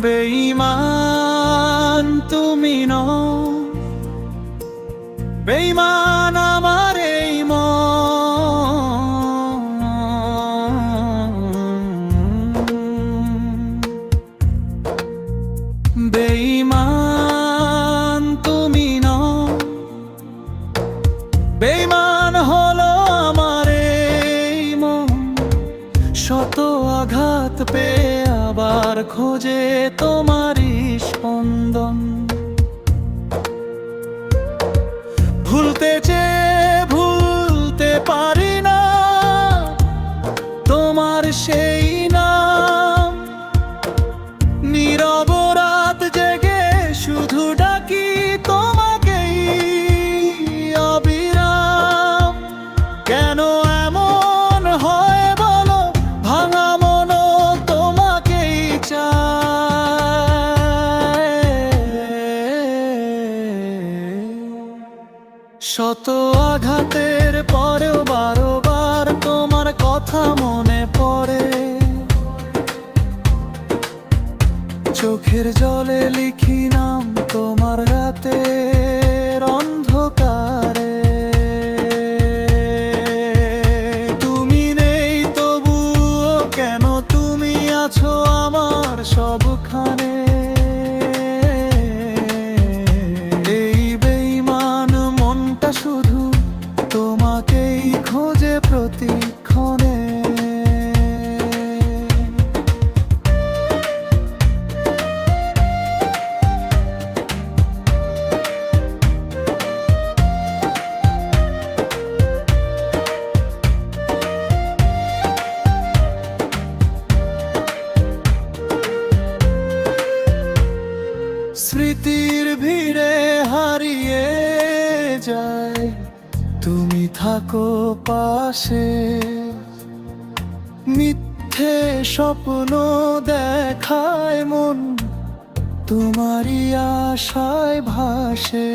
বেঈমান তুমি নও, বেঈমান আমার এই মন। বেঈমান তুমি নও, বেঈমান হলো আমার এই মন। শত আঘাত পেয়ে আবার খোঁজে তোমারই স্পন্দন। ভুলতে চেয়ে ভুলতে পারি না তোমার সেই নাম। নীরব রাত জেগে শুধু ডাকি তোমাকেই অবিরাম। কেন এমন হয় বলো, ভাঙা মনও তোমাকেই চায়। শত আঘাতের পরেও বারবার তোমার কথা মনে পড়ে। চোখের জলে লিখি নাম তোমার রাতের অন্ধকারে। তুমি নেই তবুও কেন তুমি আছো আমার সবখানে। এই বেঈমান মনটা শুধু তোমাকেই খোঁজে প্রতিক্ষণে। স্মৃতির ভিড়ে হারিয়ে যায়, তুমি থাকো পাশে। মিথ্যে স্বপ্ন দেখায় মন, তোমারই আশায় ভাসে।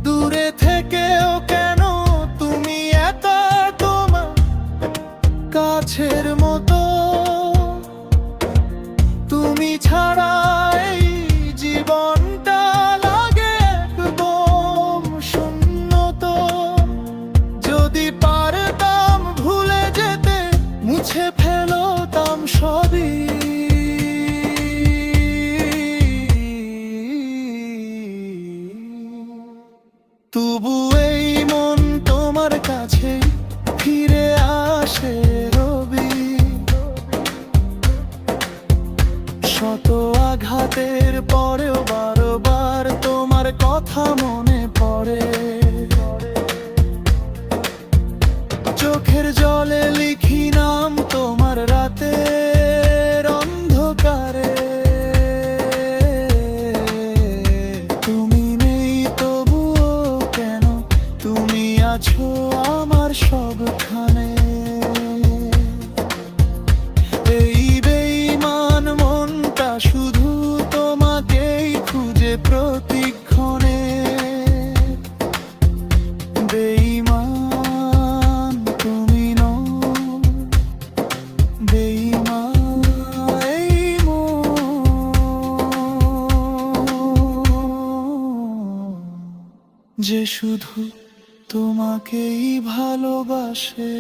দূরে থেকেও কেন তুমি একা, তোমার কাছের মতো। তুমি ছাড়া এই জীবনটা লাগে একদম শূন্য তো। যদি পারতাম ভুলে যেতে, মুছে ফেলতাম সবই। তবু এই মন তোমার কাছে ফিরে আসে রবি। শত আঘাতের পরেও বারবার তোমার কথা মনে পড়ে। চোখের জলে লিখি নাম তোমার রাতের অন্ধকারে। তুমি নেই তবুও কেন তুমি আছো আমার সবখানে। এই বেঈমান মনটা শুধু তোমাকেই খুঁজে প্রতিক্ষণে। বেঈমান তুমি নও, বেঈমান এই মন, যে শুধু তোমাকেই ভালোবাসে।